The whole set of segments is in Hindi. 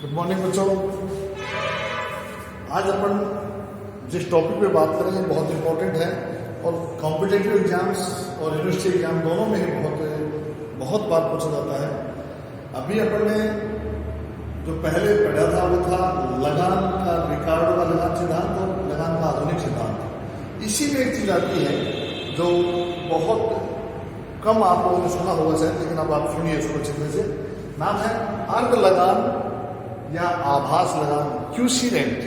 गुड मॉर्निंग बच्चों। आज अपन जिस टॉपिक पे बात करेंगे बहुत इम्पोर्टेंट है और कॉम्पिटिटिव एग्जाम्स और यूनिवर्सिटी एग्जाम दोनों में ही बहुत बार पूछा जाता है। अभी अपन ने जो पहले पढ़ा था वो था लगान का, रिकार्डो का लगान सिद्धांत और लगान का आधुनिक सिद्धांत। इसी में एक चीज आती है जो बहुत कम आप लोगों ने सुना होगा शायद, लेकिन अब आप सुनिए इसको अच्छी तरह से। नाम है अर्ध लगान या आभास लगान, क्यूसी रेंट।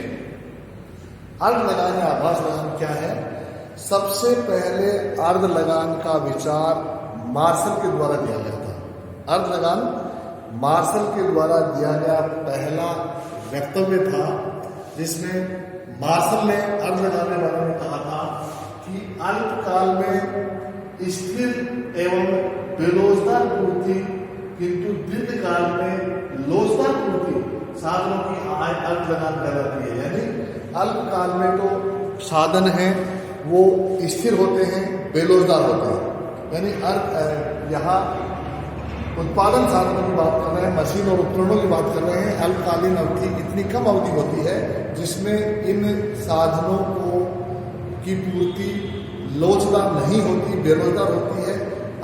अर्ध लगान या आभास लगान क्या है? सबसे पहले अर्ध लगान का विचार मार्शल के द्वारा दिया गया था। अर्ध लगान मार्शल के द्वारा दिया गया पहला वक्तव्य था, जिसमें मार्शल ने अर्ध लगान के बारे में कहा था कि अल्पकाल में स्थिर एवं बेरोजगार पूर्ति, किंतु दीर्घकाल में रोजगार पूर्ति साधनों की आय अर्ध लगान कहलाती है। यानी अल्पकाल में तो साधन हैं वो स्थिर होते हैं, बेरोजगार होते हैं। यानी यहाँ उत्पादन साधनों की बात कर रहे हैं, मशीन और उपकरणों की बात कर रहे हैं। अल्पकालीन अवधि इतनी कम अवधि होती है जिसमें इन साधनों को की पूर्ति लोचदार नहीं होती, बेरोजगार होती है।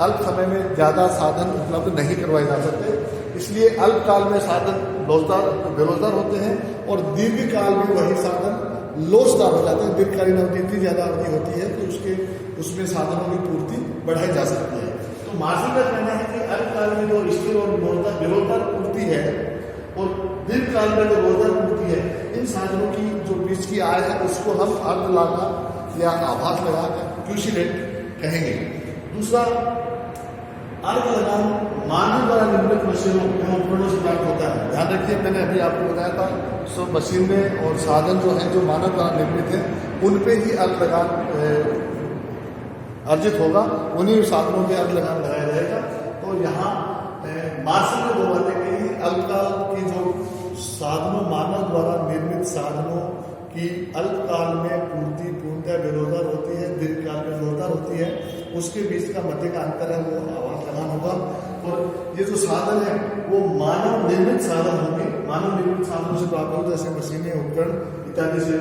अल्प समय में ज़्यादा साधन उपलब्ध नहीं करवाए जा सकते, इसलिए अल्पकाल में साधन बेरोजगार होते हैं और दीर्घकाल में वही साधन लोचदार हो जाते हैं। दीर्घकालीन अवधि इतनी ज़्यादा अवधि होती है कि उसमें साधनों की पूर्ति बढ़ाई जा सकती है। तो मार्शल का कहना है कि अल्पकाल में जो स्थिर और बेरोजगार पूर्ति है और दीर्घकाल में जो रोजगार पूर्ति है, इन साधनों की जो बीच की आय है उसको हम अर्ध लगान या आभास लगान, क्यूसी रेंट कहेंगे। दूसरा, अर्ध लगान मानव द्वारा निर्मित मशीनों एवं उपकरणों से प्राप्त होता है। ध्यान रखिए, मैंने अभी आपको बताया था सब मशीनें और साधन जो हैं जो मानव द्वारा निर्मित हैं उन पे ही अर्ध लगान अर्जित होगा, उन्हीं साधनों पे अर्ध लगान लगाया जाएगा। तो यहाँ मार्शल ने दो बातें कही। अल्पकाल की जो साधनों, मानव द्वारा निर्मित साधनों की अल्पकाल में पूर्ति पूर्णतः बेरोजगार होती है, दीर्घकाल में रोजगार होती है, उसके बीच का मध्य का अंतर है वो आभास लगान होगा। और ये जो साधन है वो मानव निर्मित साधन होंगे, मानव निर्मित साधनों से प्राप्त हो, जैसे मशीनें, उपकरण इत्यादि से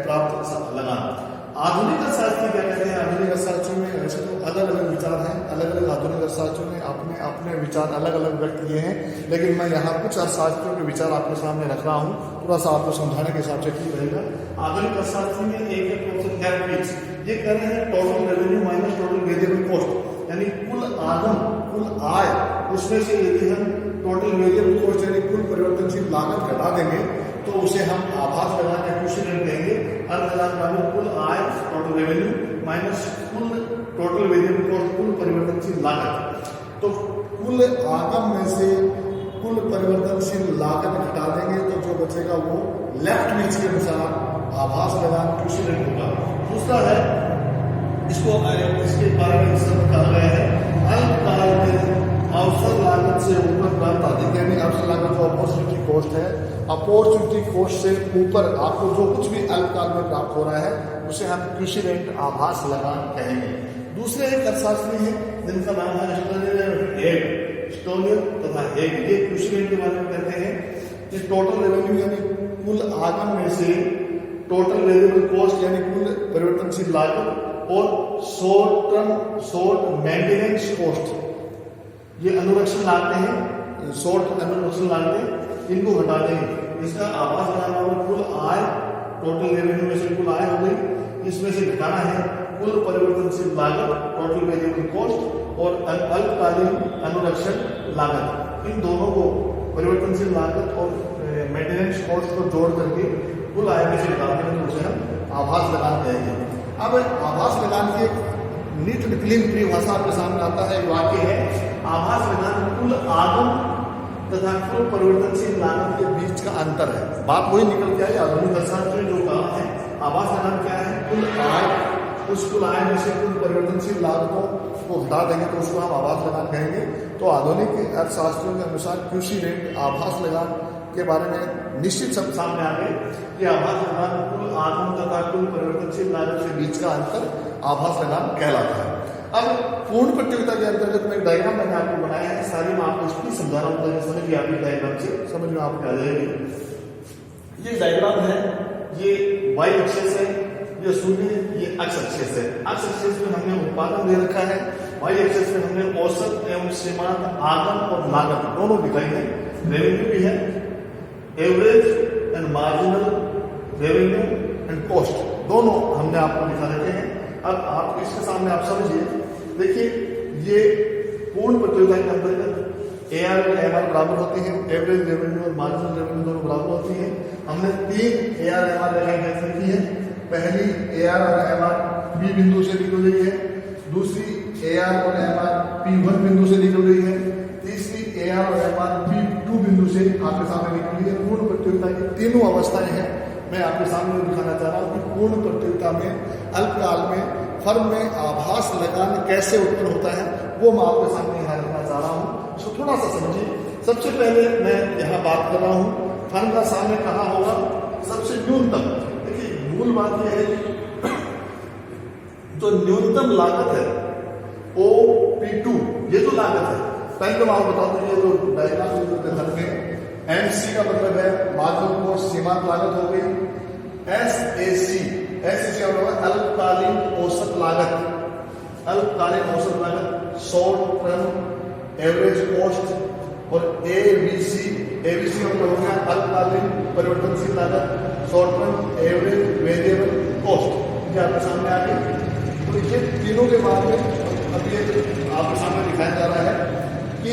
प्राप्त लगान। आधुनिक अर्थशास्त्री क्या कहते हैं? आधुनिक अर्थशास्त्रियों में वैसे तो अलग अलग विचार हैं, अलग अलग आधुनिक अर्थशास्त्रियों ने अपने अपने विचार अलग अलग व्यक्त किए हैं, लेकिन मैं यहाँ कुछ अर्थशास्त्रियों के विचार आपके सामने रख रहा हूँ, थोड़ा सा आपको समझाने के हिसाब से ठीक रहेगा। आधुनिक अर्थशास्त्री में एक क्वेश्चन ये कह रहे हैं total revenue minus total variable cost, यानी कुल आगम, कुल आय, उसमें से यदि हम टोटल वेरिएबल कॉस्ट यानी कुल परिवर्तनशील लागत घटा देंगे तो उसे हम आभास लगान या क्यूसी रेंट कहेंगे। अर्ध लगान माने कुल आय, टोटल रेवेन्यू माइनस कुल टोटल वेरिएबल कॉस्ट, कुल परिवर्तनशील लागत। तो कुल आगम में से कुल परिवर्तनशील लागत घटा देंगे तो जो बचेगा वो लेफ्ट बीच के अनुसार आभास लगान क्यूसी रेंट होगा। दूसरा है, इसके बारे में कहा गया है अल्पकाल में अवसर लागत से ऊपर प्राप्त अधिक, यानी अवसर लागत जो अपॉर्चुनिटी कॉस्ट है, अपॉर्चुनिटी कॉस्ट से ऊपर आपको जो कुछ भी अल्पकाल में प्राप्त हो रहा है उसे हम क्यूसी रेंट आभास लगान कहेंगे। दूसरे एक अर्थशास्त्री हैं जिनका नाम है स्टोनियर तथा हेग। ये क्यूसी रेंट के बारे में कहते हैं कि टोटल रेवेन्यू यानी कुल आगम में से टोटल वेरिएबल कॉस्ट यानी कुल परिवर्तनशील लागत और शॉर्ट मेंटेनेंस कॉस्ट, ये अनुरक्षण लागते हैं, शॉर्ट अनुरक्षण लागते, इनको हटा देंगे। इसका आभास लगाना होगा कुल आय, टोटल रेवेन्यू में से कुल आय हो गई, इसमें से घटाना है कुल परिवर्तनशील लागत, टोटल वेरिएबल कॉस्ट और अल्पकालीन अनुरक्षण लागत। इन दोनों को, परिवर्तनशील लागत और मेंटेनेंस कॉस्ट को जोड़ करके कुल आय में से निकालते हैं तो उसे हम आभास लगान कहेंगे। अब आभास लगान की एक नीट क्लीन परिभाषा आपके सामने आता है, वाक्य है आभास लगान कुल आगम तथा कुल परिवर्तनशील लागत के बीच का अंतर है। बात वही निकल के आई आधुनिक अर्थशास्त्र ने जो कहा है। आभास लगान क्या है? कुल आय, उस कुल आय में से कुल परिवर्तनशील लागतों को हटा देंगे तो उसको हम आभास लगान कहेंगे। तो आधुनिक अर्थशास्त्रियों के अनुसार क्यूसी रेंट आभास लगान के बारे में निश्चित शब्द सामने आ गए कि आभास लगान कुल आगम तथा कुल परिवर्तनशील लागत के बीच का अंतर आभास लगान कहलाता है। अब पूर्ण प्रतियोगिता के अंतर्गत में एक डायग्राम मैंने आपको बनाया है, सारी मैं आपको इसकी समझा रहा हूँ, समझिए आपकी डायग्राम से समझ में आपको आ जाएगी। ये डायग्राम है, ये वाई एक्सिस है, ये शून्य, ये एक्स एक्सिस है। एक्स एक्सिस में हमने उत्पादन दे रखा है, वाई एक्सिस में हमने औसत एवं सीमांत आगम और लागत दोनों दिखाई है, रेवेन्यू भी है, average and marginal revenue and cost दोनों हमने आपको दिखा रखे हैं। अब आप इसके सामने आप समझिए, देखिए ये पूर्ण प्रतियोगिता के अंतर्गत AR और MR बराबर होती हैं, एवरेज रेवेन्यू और मार्जिनल रेवेन्यू दोनों बराबर होती हैं। हमने 3 AR MR रेखाएं खींच रखी है। पहली AR और MR B बिंदु से निकल रही है, दूसरी AR और MR P1 बिंदु से निकल रही है, तीसरी AR और MR P2 बिंदु से आपके सामने निकल रही है। पूर्ण प्रतियोगिता की तीनों अवस्थाएं हैं, मैं आपके सामने दिखाना चाह रहा हूं कि पूर्ण प्रतियोगिता में अल्पकाल में फर्म में आभास लगान कैसे उत्पन्न होता है, वो मैं आपके सामने यहाँ रखना चाह रहा हूँ। सो थोड़ा सा समझिए। सबसे पहले मैं यहाँ बात कर रहा हूँ फर्म का सामने कहाँ होगा, सबसे न्यूनतम। देखिए मूल बात यह है कि जो न्यूनतम लागत है OP2, ये जो लागत है, पहले मैं आपको बता दूं, ये जो डायग्राम घर में MC का मतलब है मार्जिनल कॉस्ट, सीमांत लागत हो गई। SAC होगा अल्पकालीन औसत लागत, अल्पकालीन औसत लागत, शॉर्ट टर्म एवरेज कॉस्ट। और ABC का मतलब हो गया अल्पकालीन परिवर्तनशील लागत, short term average variable cost. ये आपके सामने आ गई। तो ये तीनों के बारे में अब ये आपके सामने दिखाया जा रहा है कि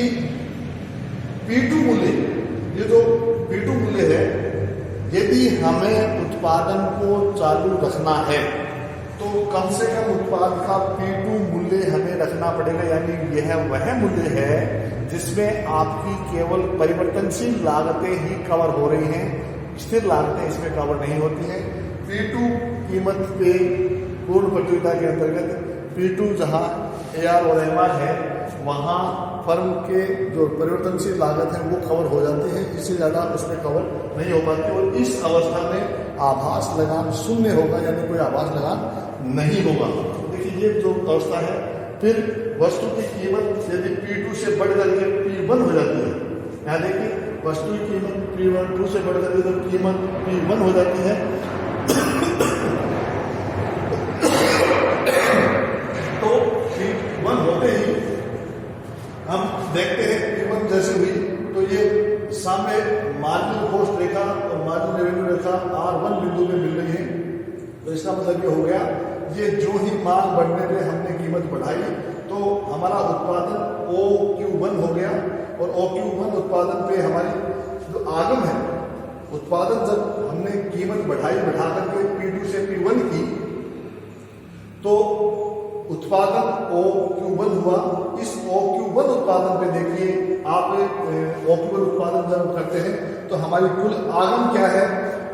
P2 मूल्य, ये जो P2 मूल्य है, यदि हमें उत्पादन को चालू रखना है तो कम से कम उत्पाद का P2 मूल्य हमें रखना पड़ेगा। यानी यह वह मूल्य है जिसमें आपकी केवल परिवर्तनशील लागतें ही कवर हो रही हैं, स्थिर लागतें इसमें कवर नहीं होती हैं। P2 कीमत पे पूर्ण प्रतियोगिता के अंतर्गत P2 जहां AR और MR है, वहां फर्म के जो परिवर्तनशील लागत है वो कवर हो जाती है, इससे ज़्यादा उसमें कवर नहीं हो पाती। और इस अवस्था में आभास लगान शून्य होगा, यानी कोई आभास लगान नहीं होगा। देखिए ये जो अवस्था है, फिर वस्तु की कीमत यदि P2 से बढ़ करके P1 हो जाती है, यहाँ देखिए वस्तु की कीमत P2 से बढ़ करके जब कीमत P1 हो जाती है तो P1 होते ही हम देखते हैं P1 जैसे हुई तो ये सामने मार्जिनल कॉस्ट रेखा और मार्जिनल रेवेन्यू रेखा R1 बिंदु में मिल रही है। तो इसका मतलब ये हो गया, ये जो ही मांग बढ़ने पे हमने कीमत बढ़ाई तो हमारा उत्पादन OQ1 हो गया। और OQ1 उत्पादन पे हमारी जो आगम है, उत्पादन जब हमने कीमत बढ़ा करके P2 से P1 की तो उत्पादन OQ1 हुआ। इस OQ1 उत्पादन पे देखिए आप, OQ1 उत्पादन जब करते हैं तो हमारी कुल आगम क्या है,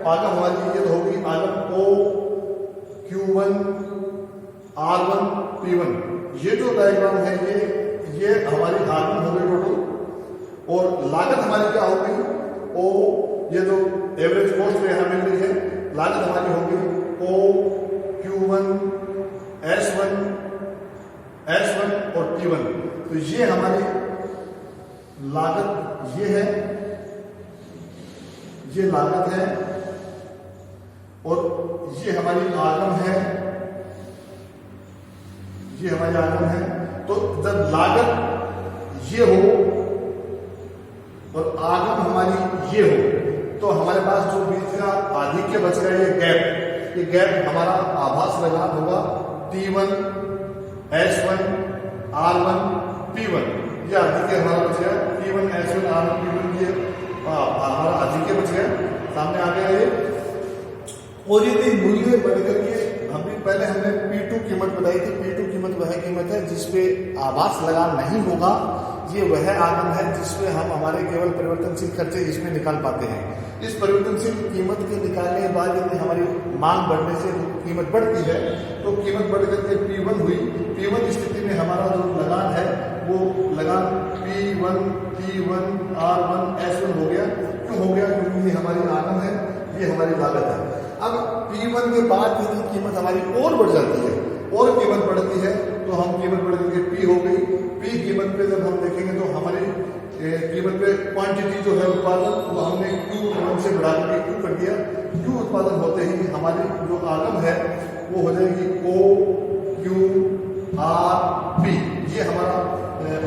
आगम हमारी ये होगी आगम OQ1 R1 P1। ये जो डायग्राम है ये हमारी आगम हो गई टोटल। और लागत हमारी क्या हो गई, ये जो एवरेज कॉस्ट यहाँ मिल रही है, लागत हमारी हो गई OQ1 S1 और T1। तो ये हमारी लागत ये है, ये लागत है और ये हमारी आगम है, ये हमारी आगम है। तो जब लागत ये हो और आगम हमारी ये हो तो हमारे पास जो बीच का आधिक्य बच गया, ये गैप हमारा आभास लगान होगा T1 S1 R1 P1। ये आधिक्य हमारा बच गया, T1 S1 R1 P1, ये हमारा आधिक्य बच गया, सामने आ गया ये। और यदि मूल्य बढ़ करके पहले हमने P2 कीमत बताई थी, P2 कीमत वह कीमत है जिसपे आभास लगान नहीं होगा। ये वह आगम है जिसपे हम हमारे केवल परिवर्तनशील खर्चे इसमें निकाल पाते हैं। इस परिवर्तनशील कीमत के निकालने के बाद यदि हमारी मांग बढ़ने से कीमत बढ़ती है तो कीमत बढ़ करके P1 हुई। P1 स्थिति में हमारा जो लगान है वो लगान P1 T1 R1 S1 हो गया। क्यों हो गया? क्योंकि ये हमारी आगम है, ये हमारी लागत है। अब P1 के बाद यदि कीमत हमारी और बढ़ जाती है, और कीमत बढ़ती है तो हम कीमत बढ़ेंगे पी हो गई। पी कीमत पे जब हम देखेंगे तो हमारी कीमत पे क्वांटिटी जो है उत्पादन वो हमने क्यू 1 से बढ़ा के क्यू कर दिया। क्यू उत्पादन होते ही हमारी जो आगम है वो हो जाएगी ओ क्यू आर पी, ये हमारा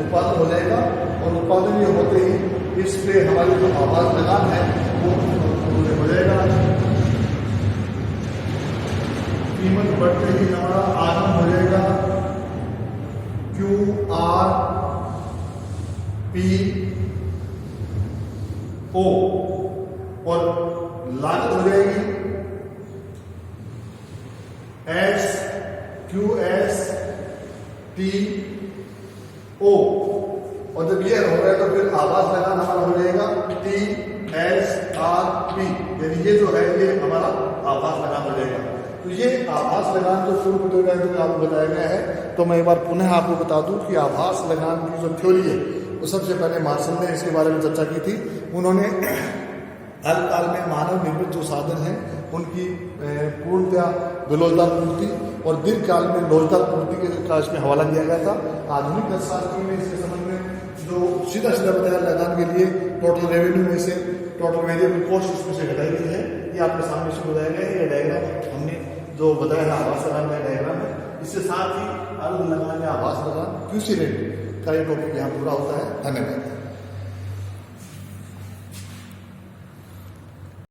उत्पादन हो जाएगा। और उत्पादन ये होते ही इस पे हमारी जो आवाज लगान है वो हो जाएगा। कीमत बढ़ते ही हमारा आगम हो जाएगा क्यू आर पी ओ, और लागत हो जाएगी S Q S T O. और जब ये हो गया तो फिर आवाज लगान हमारा हो जाएगा टी एस आर पी, यानी ये जो है ये हमारा आवाज लगान हो जाएगा। तो ये आभास लगान जो पूर्व प्रतियोगिता में आपको बताया गया है, तो मैं एक बार पुनः आपको बता दूं कि आभास लगान की जो थ्योरी है वो सबसे पहले मार्शल ने इसके बारे में चर्चा की थी। उन्होंने अल्पकाल में मानव निर्मित जो साधन हैं उनकी पूर्णतया बेलोजदार पूर्ति और दीर्घकाल में लोजदार पूर्ति का इसमें हवाला दिया गया था। आधुनिक अर्थशास्त्री में इसके संबंध में जो सीधा सीधा बताया लगान के लिए टोटल रेवेन्यू में से टोटल वेरिएबल कॉस्ट उसमें से घटाई गई है। ये आपके सामने से बताया गया है। ये डायग्राम हमने जो बताया है आवास लगान का डायग्राम है। इसके साथ ही अर्ध लगान या आवास लगान क्यूसी रेट का ये टॉपिक यहाँ पूरा होता है। धन्यवाद।